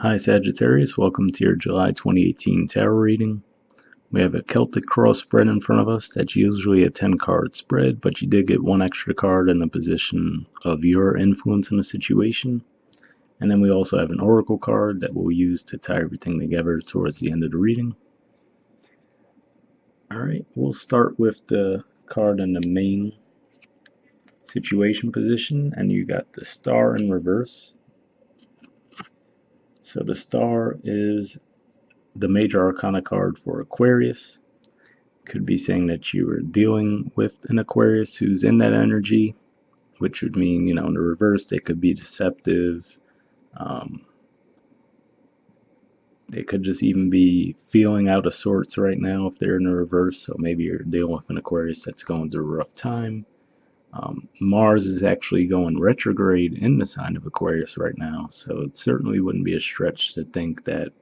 Hi Sagittarius, welcome to your July 2018 tarot reading. We have a Celtic cross spread in front of us. That's usually a 10 card spread, but you did get one extra card in the position of your influence in the situation. And then we also have an oracle card that we'll use to tie everything together towards the end of the reading. Alright, we'll start with the card in the main situation position, and you got the Star in reverse. So the Star is the major arcana card for Aquarius. Could be saying that you are dealing with an Aquarius who's in that energy, which would mean, in the reverse, they could be deceptive. They could just even be feeling out of sorts right now if they're in the reverse. So maybe you're dealing with an Aquarius that's going through a rough time. Mars is actually going retrograde in the sign of Aquarius right now, so it certainly wouldn't be a stretch to think that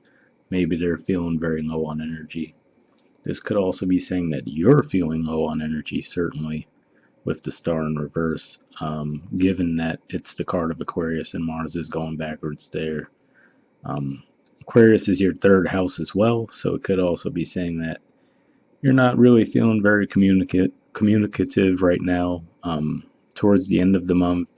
maybe they're feeling very low on energy. This could also be saying that you're feeling low on energy, certainly, with the Star in reverse, given that it's the card of Aquarius and Mars is going backwards there. Aquarius is your third house as well, so it could also be saying that you're not really feeling very communicative right now. Towards the end of the month,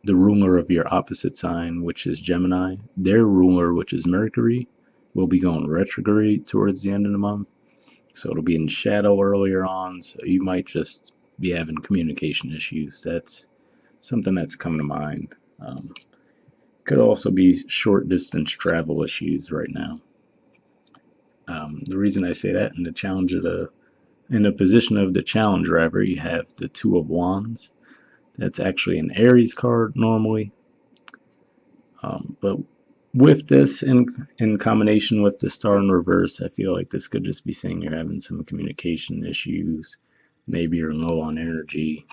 the ruler of your opposite sign, which is Gemini, their ruler, which is Mercury, will be going retrograde towards the end of the month. So it'll be in shadow earlier on, so you might just be having communication issues. That's something that's come to mind. Could also be short distance travel issues right now. The reason I say that, in the position of the challenge driver, you have the Two of Wands. That's actually an Aries card normally. But with this in combination with the Star in reverse, I feel like this could just be saying you're having some communication issues. Maybe you're low on energy.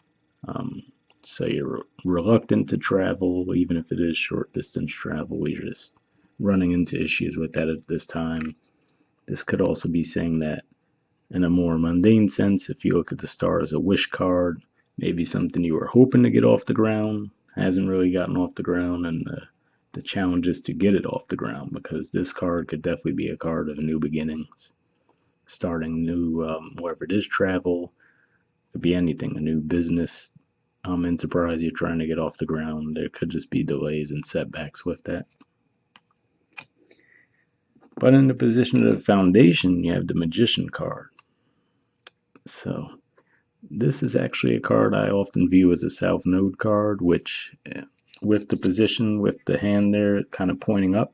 So you're reluctant to travel, even if it is short distance travel. You're just running into issues with that at this time. This could also be saying that in a more mundane sense, if you look at the Star as a wish card, maybe something you were hoping to get off the ground hasn't really gotten off the ground, and the challenge is to get it off the ground, because this card could definitely be a card of new beginnings, starting new, wherever it is, travel. It could be anything, a new business enterprise you're trying to get off the ground. There could just be delays and setbacks with that. But in the position of the foundation, you have the Magician card. So this is actually a card I often view as a South Node card, which, with the position, with the hand there kind of pointing up,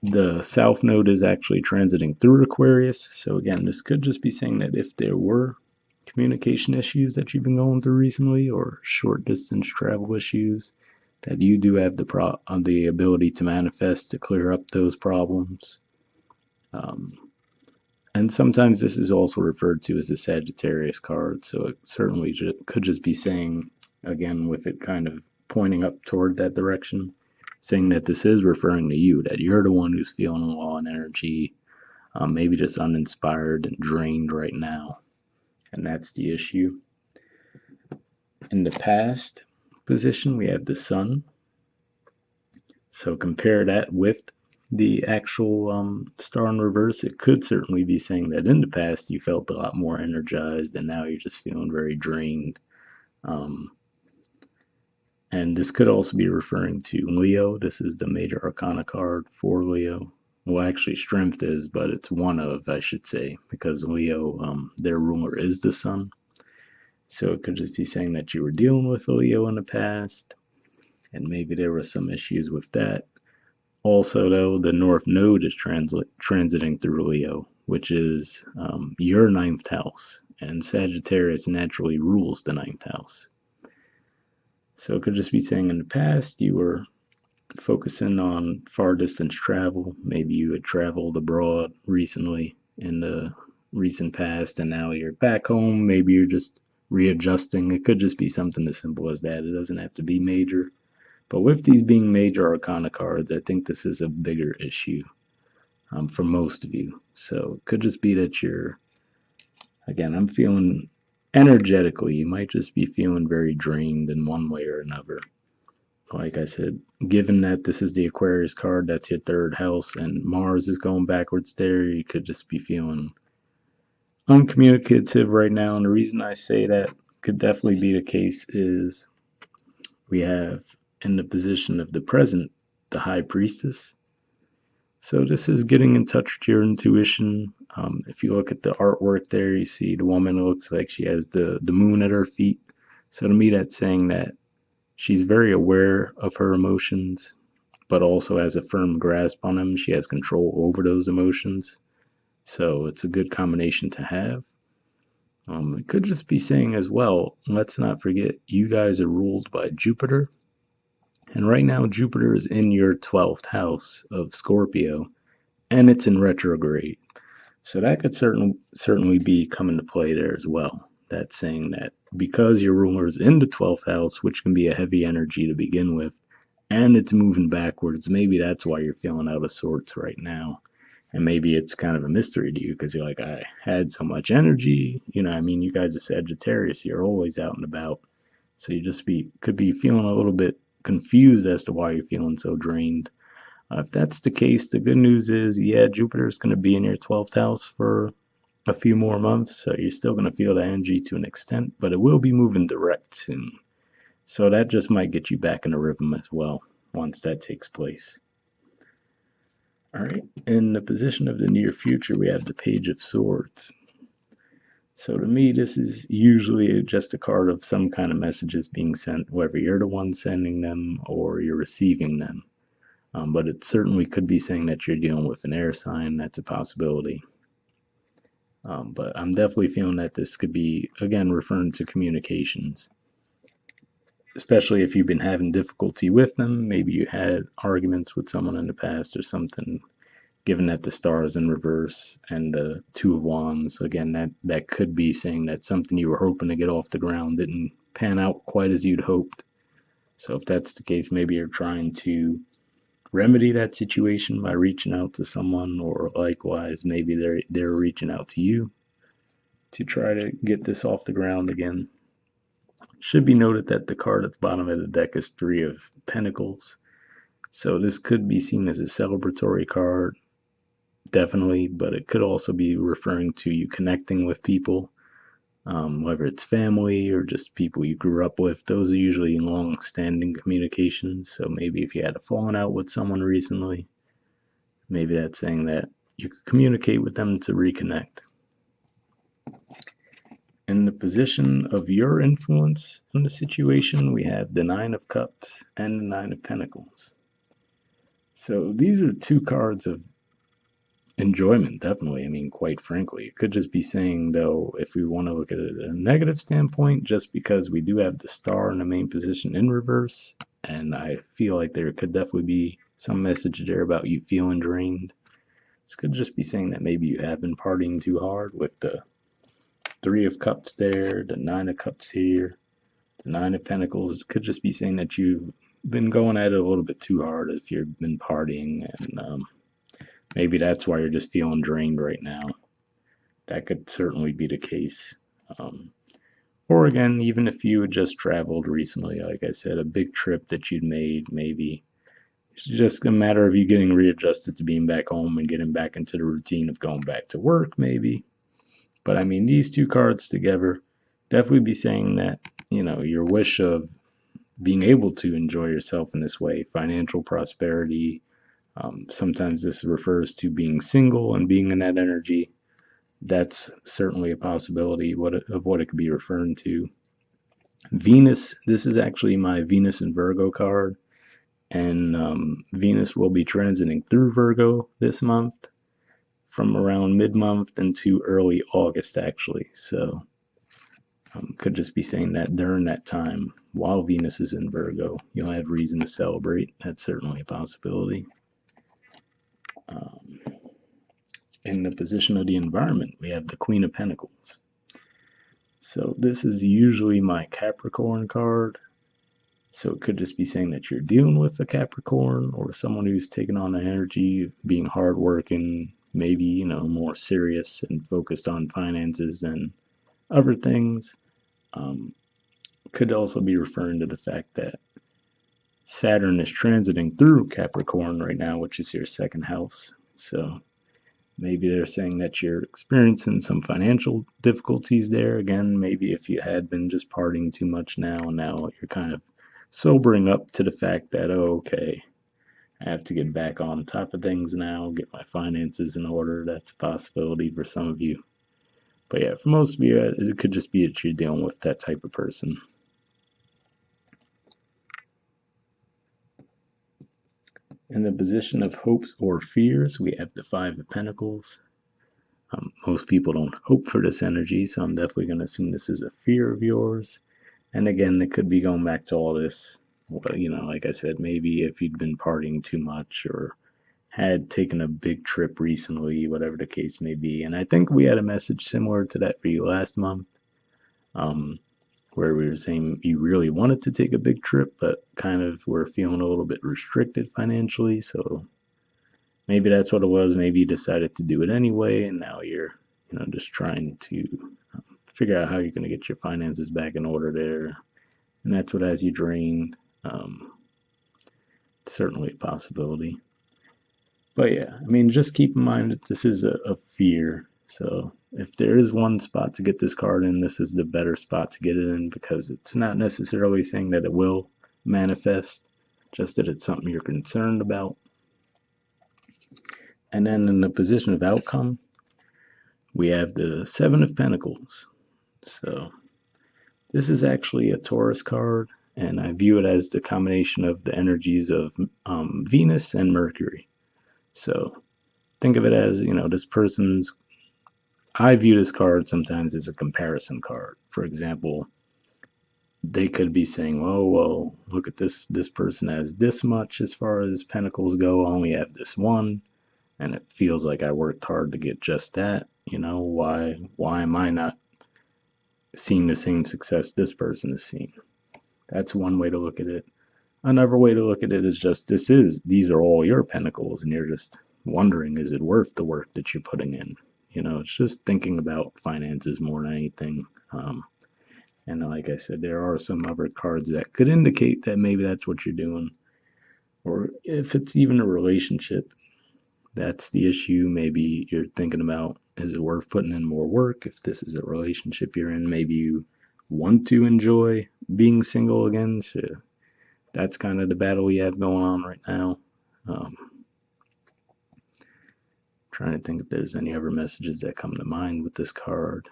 the South Node is actually transiting through Aquarius. So again, this could just be saying that if there were communication issues that you've been going through recently, or short distance travel issues, that you do have the ability to manifest to clear up those problems. And sometimes this is also referred to as a Sagittarius card, so it certainly could just be saying, again, with it kind of pointing up toward that direction, saying that this is referring to you, that you're the one who's feeling low on energy, maybe just uninspired and drained right now, and that's the issue. In the past position, we have the Sun. So compare that with the actual Star in reverse. It could certainly be saying that in the past you felt a lot more energized, and now you're just feeling very drained. And this could also be referring to Leo. This is the major arcana card for Leo. Well, actually, Strength is, but it's one of, I should say, because Leo, their ruler is the Sun. So it could just be saying that you were dealing with a Leo in the past, and maybe there were some issues with that. Also, though, the North Node is transiting through Leo, which is your ninth house, and Sagittarius naturally rules the ninth house. So it could just be saying in the past you were focusing on far distance travel. Maybe you had traveled abroad recently in the recent past, and now you're back home. Maybe you're just readjusting. It could just be something as simple as that. It doesn't have to be major. But with these being major arcana cards, I think this is a bigger issue for most of you. So it could just be that again, I'm feeling energetically, you might just be feeling very drained in one way or another. like I said, given that this is the Aquarius card, that's your third house, and Mars is going backwards there, you could just be feeling uncommunicative right now. And the reason I say that could definitely be the case is we have in the position of the present the High Priestess. So this is getting in touch with your intuition. If you look at the artwork there, you see the woman looks like she has the moon at her feet. So to me, that's saying that she's very aware of her emotions, but also has a firm grasp on them. She has control over those emotions. So it's a good combination to have. It could just be saying as well, let's not forget, you guys are ruled by Jupiter. And right now, Jupiter is in your 12th house of Scorpio, and it's in retrograde. So that could certainly be coming to play there as well. That's saying that because your ruler is in the 12th house, which can be a heavy energy to begin with, and it's moving backwards, maybe that's why you're feeling out of sorts right now. And maybe it's kind of a mystery to you because you're like, I had so much energy. I mean, you guys are Sagittarius, you're always out and about. So you just could be feeling a little bit confused as to why you're feeling so drained. If that's the case, the good news is, yeah, Jupiter is going to be in your 12th house for a few more months, so you're still going to feel the energy to an extent, but it will be moving direct soon. So that just might get you back in a rhythm as well once that takes place. All right, in the position of the near future, we have the Page of Swords. So to me, this is usually just a card of some kind of messages being sent, whether you're the one sending them or you're receiving them. But it certainly could be saying that you're dealing with an air sign. That's a possibility. But I'm definitely feeling that this could be, again, referring to communications, especially if you've been having difficulty with them. Maybe you had arguments with someone in the past or something. Given that the star is in reverse and the Two of Wands, again, that could be saying that something you were hoping to get off the ground didn't pan out quite as you'd hoped. So if that's the case, maybe you're trying to remedy that situation by reaching out to someone, or likewise, maybe they're reaching out to you to try to get this off the ground again. It should be noted that the card at the bottom of the deck is Three of Pentacles. So this could be seen as a celebratory card, definitely, but it could also be referring to you connecting with people, whether it's family or just people you grew up with. Those are usually long-standing communications, so maybe if you had a falling out with someone recently, maybe that's saying that you could communicate with them to reconnect. In the position of your influence in the situation, we have the Nine of Cups and the Nine of Pentacles. So these are two cards of enjoyment, definitely. I mean, quite frankly, it could just be saying, though, if we want to look at it at a negative standpoint, just because we do have the star in the main position in reverse, and I feel like there could definitely be some message there about you feeling drained. This could just be saying that maybe you have been partying too hard with the Three of Cups there, the Nine of Cups here, the Nine of Pentacles. It could just be saying that you've been going at it a little bit too hard if you've been partying, and maybe that's why you're just feeling drained right now. That could certainly be the case. Or again, even if you had just traveled recently, like I said, a big trip that you'd made, maybe it's just a matter of you getting readjusted to being back home and getting back into the routine of going back to work, maybe. But I mean, these two cards together definitely be saying that, your wish of being able to enjoy yourself in this way, financial prosperity. Sometimes this refers to being single and being in that energy. That's certainly a possibility of what it could be referring to. Venus, this is actually my Venus and Virgo card. And Venus will be transiting through Virgo this month, from around mid-month into early August, actually. So could just be saying that during that time, while Venus is in Virgo, you'll have reason to celebrate. That's certainly a possibility. In the position of the environment, we have the Queen of Pentacles. So this is usually my Capricorn card. So it could just be saying that you're dealing with a Capricorn or someone who's taking on the energy, being hardworking, maybe, more serious and focused on finances and other things. Could also be referring to the fact that Saturn is transiting through Capricorn right now, which is your second house. So maybe they're saying that you're experiencing some financial difficulties there. Again, maybe if you had been just partying too much now you're kind of sobering up to the fact that, oh, okay, I have to get back on top of things now, get my finances in order. That's a possibility for some of you. But yeah, for most of you, it could just be that you're dealing with that type of person. In the position of hopes or fears, we have the Five of Pentacles. Most people don't hope for this energy, so I'm definitely going to assume this is a fear of yours. And again, it could be going back to all this, like I said, maybe if you'd been partying too much or had taken a big trip recently, whatever the case may be. And I think we had a message similar to that for you last month, where we were saying you really wanted to take a big trip, but kind of were feeling a little bit restricted financially. So maybe that's what it was. Maybe you decided to do it anyway, and now you're, just trying to figure out how you're going to get your finances back in order there. And that's what has you drained. Certainly a possibility. But yeah, just keep in mind that this is a fear. So if there is one spot to get this card in, this is the better spot to get it in, because it's not necessarily saying that it will manifest, just that it's something you're concerned about. And then in the position of outcome, we have the Seven of Pentacles. So this is actually a Taurus card, and I view it as the combination of the energies of Venus and Mercury. So think of it as, this person's, I view this card sometimes as a comparison card. For example, they could be saying, oh, well, look at this person has this much as far as pentacles go, I only have this one, and it feels like I worked hard to get just that. Why am I not seeing the same success this person is seeing? That's one way to look at it. Another way to look at it is just, these are all your pentacles, and you're just wondering, is it worth the work that you're putting in? It's just thinking about finances more than anything. And like I said, there are some other cards that could indicate that maybe that's what you're doing. Or if it's even a relationship, that's the issue. Maybe you're thinking about, is it worth putting in more work? If this is a relationship you're in, maybe you want to enjoy being single again. So that's kind of the battle we have going on right now. Trying to think if there's any other messages that come to mind with this card.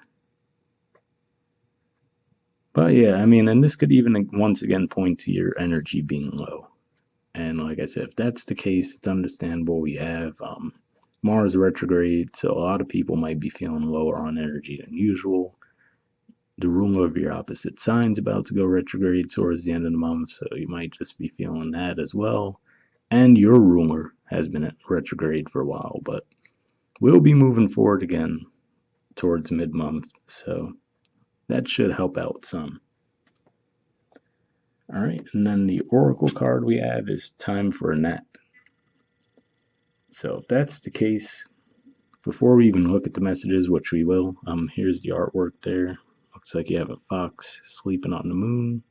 But yeah, and this could even once again point to your energy being low. And like I said, if that's the case, it's understandable. We have Mars retrograde, so a lot of people might be feeling lower on energy than usual. The ruler of your opposite sign's about to go retrograde towards the end of the month, so you might just be feeling that as well. And your ruler has been at retrograde for a while, but we'll be moving forward again towards mid-month, so that should help out some. All right, and then the oracle card we have is time for a nap. So if that's the case, before we even look at the messages, which we will, here's the artwork there. Looks like you have a fox sleeping on the moon.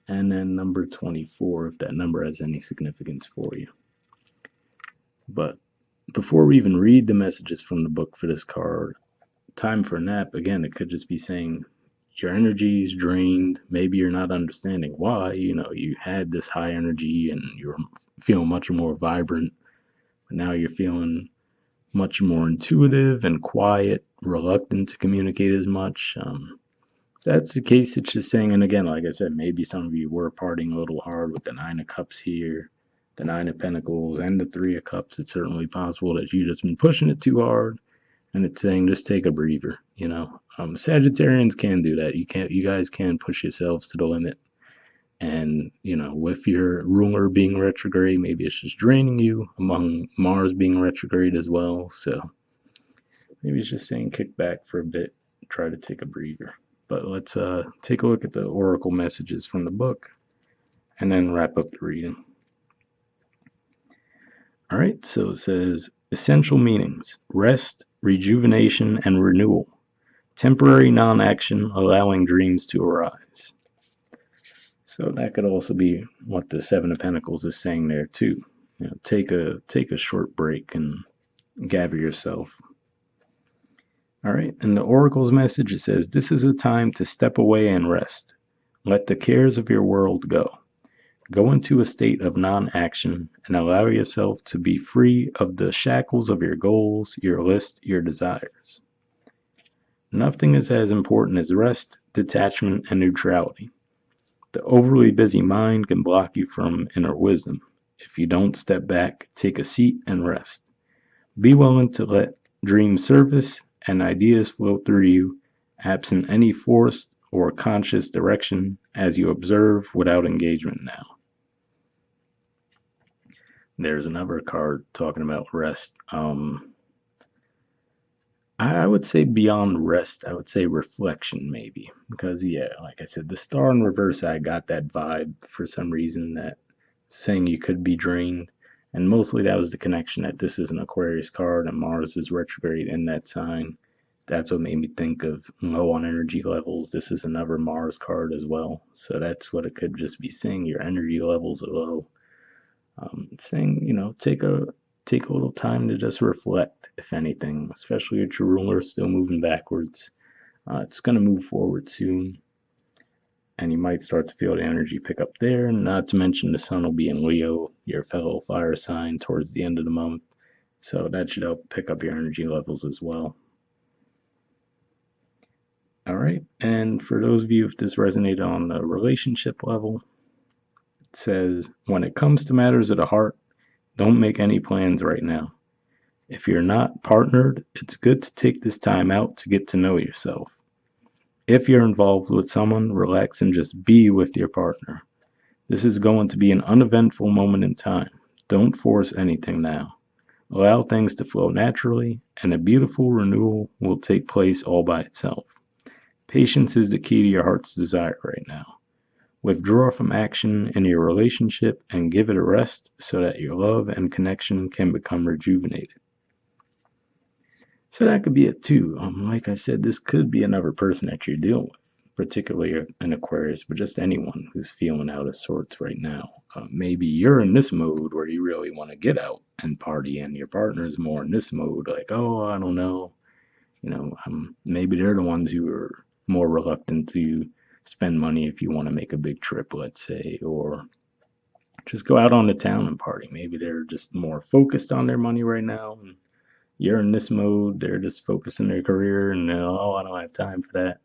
And then number 24, if that number has any significance for you. But before we even read the messages from the book for this card, time for a nap, again, it could just be saying your energy is drained. Maybe you're not understanding why. You had this high energy and you're feeling much more vibrant. But now you're feeling much more intuitive and quiet, reluctant to communicate as much. If that's the case, it's just saying, and again, like I said, maybe some of you were partying a little hard with the Nine of Cups here, the Nine of Pentacles, and the Three of Cups. It's certainly possible that you've just been pushing it too hard, and it's saying just take a breather. Sagittarians can do that. You guys can push yourselves to the limit, and with your ruler being retrograde, maybe it's just draining you. Among Mars being retrograde as well, so maybe it's just saying kick back for a bit, try to take a breather. But let's take a look at the oracle messages from the book and then wrap up the reading. All right, so it says essential meanings: rest, rejuvenation, and renewal. Temporary non-action, allowing dreams to arise. So that could also be what the Seven of Pentacles is saying there too. Take a short break and gather yourself. All right, and the Oracle's message, it says, this is a time to step away and rest. Let the cares of your world go. Go into a state of non-action and allow yourself to be free of the shackles of your goals, your list, your desires. Nothing is as important as rest, detachment, and neutrality. The overly busy mind can block you from inner wisdom. If you don't step back, take a seat and rest. Be willing to let dreams surface and ideas flow through you, absent any forced or conscious direction, as you observe without engagement now. There's another card talking about rest. I would say beyond rest, I would say reflection maybe. Because, yeah, like I said, the star in reverse, I got that vibe for some reason that saying you could be drained. And mostly that was the connection that this is an Aquarius card and Mars is retrograde in that sign. That's what made me think of low on energy levels. This is another Mars card as well. So that's what it could just be saying. Your energy levels are low. Saying, take a little time to just reflect, if anything, especially if your ruler is still moving backwards. It's going to move forward soon, and you might start to feel the energy pick up there. And not to mention the sun will be in Leo, your fellow fire sign, towards the end of the month. So that should help pick up your energy levels as well. All right, and for those of you if this resonated on the relationship level, it says, when it comes to matters of the heart, don't make any plans right now. If you're not partnered, it's good to take this time out to get to know yourself. If you're involved with someone, relax and just be with your partner. This is going to be an uneventful moment in time. Don't force anything now. Allow things to flow naturally, and a beautiful renewal will take place all by itself. Patience is the key to your heart's desire right now. Withdraw from action in your relationship and give it a rest so that your love and connection can become rejuvenated. So that could be it too. Like I said, this could be another person that you're dealing with, particularly an Aquarius, but just anyone who's feeling out of sorts right now. Maybe you're in this mode where you really want to get out and party, and your partner's more in this mode, like, oh, I don't know. Maybe they're the ones who are more reluctant to spend money if you want to make a big trip, let's say, or just go out on the town and party. Maybe they're just more focused on their money right now, and you're in this mode, they're just focused on their career, and oh, I don't have time for that.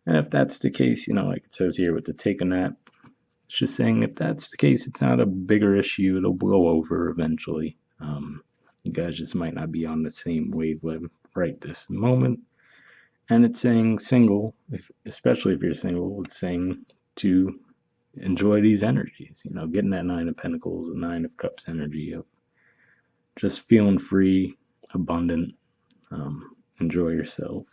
And if that's the case, like it says here with the take a nap, it's just saying if that's the case, it's not a bigger issue, it'll blow over eventually. You guys just might not be on the same wavelength right this moment. And it's saying single, especially if you're single, it's saying to enjoy these energies, getting that Nine of Pentacles, the Nine of Cups energy of just feeling free, abundant, enjoy yourself.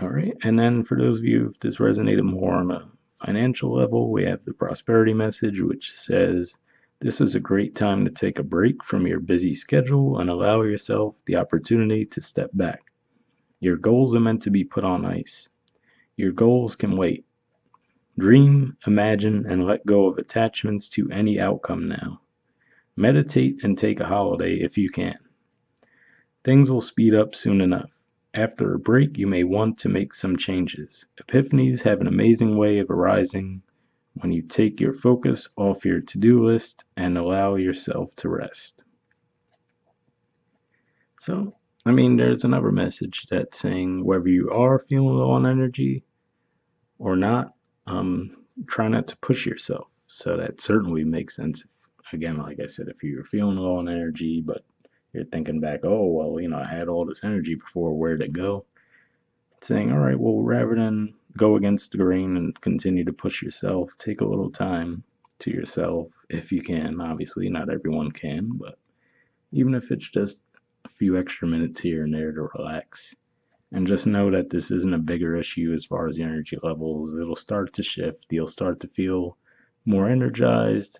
All right, and then for those of you, if this resonated more on a financial level, we have the prosperity message, which says, this is a great time to take a break from your busy schedule and allow yourself the opportunity to step back. Your goals are meant to be put on ice. Your goals can wait. Dream, imagine, and let go of attachments to any outcome now. Meditate and take a holiday if you can. Things will speed up soon enough. After a break, you may want to make some changes. Epiphanies have an amazing way of arising when you take your focus off your to-do list and allow yourself to rest. So, there's another message that's saying whether you are feeling low on energy or not, try not to push yourself. So that certainly makes sense. Again, like I said, if you're feeling low on energy, but you're thinking back, oh, well, I had all this energy before, where'd it go? It's saying, all right, well, rather than go against the grain and continue to push yourself, take a little time to yourself if you can. Obviously, not everyone can, but even if it's just a few extra minutes here and there to relax. And just know that this isn't a bigger issue as far as the energy levels. It'll start to shift. You'll start to feel more energized.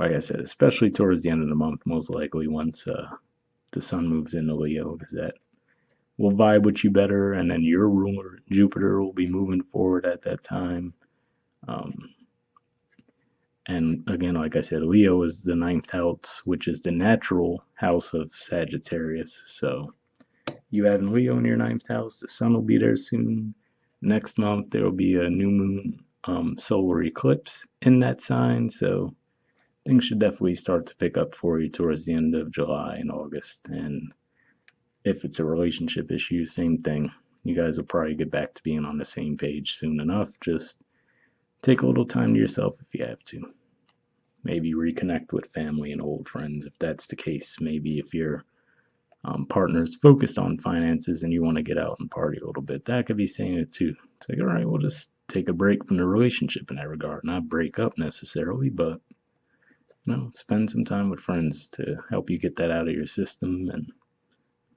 Like I said, especially towards the end of the month, most likely once the sun moves into Leo, because that will vibe with you better. And then your ruler, Jupiter, will be moving forward at that time. Um, and again, like I said, Leo is the ninth house, which is the natural house of Sagittarius. So you have Leo in your ninth house. The sun will be there soon. Next month, there will be a new moon solar eclipse in that sign. So things should definitely start to pick up for you towards the end of July and August. And if it's a relationship issue, same thing. You guys will probably get back to being on the same page soon enough. Just take a little time to yourself if you have to. Maybe reconnect with family and old friends if that's the case. Maybe if your partner's focused on finances and you want to get out and party a little bit, that could be saying it too. It's like, all right, we'll just take a break from the relationship in that regard. Not break up necessarily, but spend some time with friends to help you get that out of your system and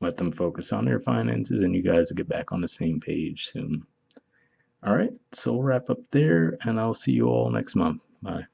let them focus on their finances, and you guys will get back on the same page soon. All right, so we'll wrap up there, and I'll see you all next month. Bye.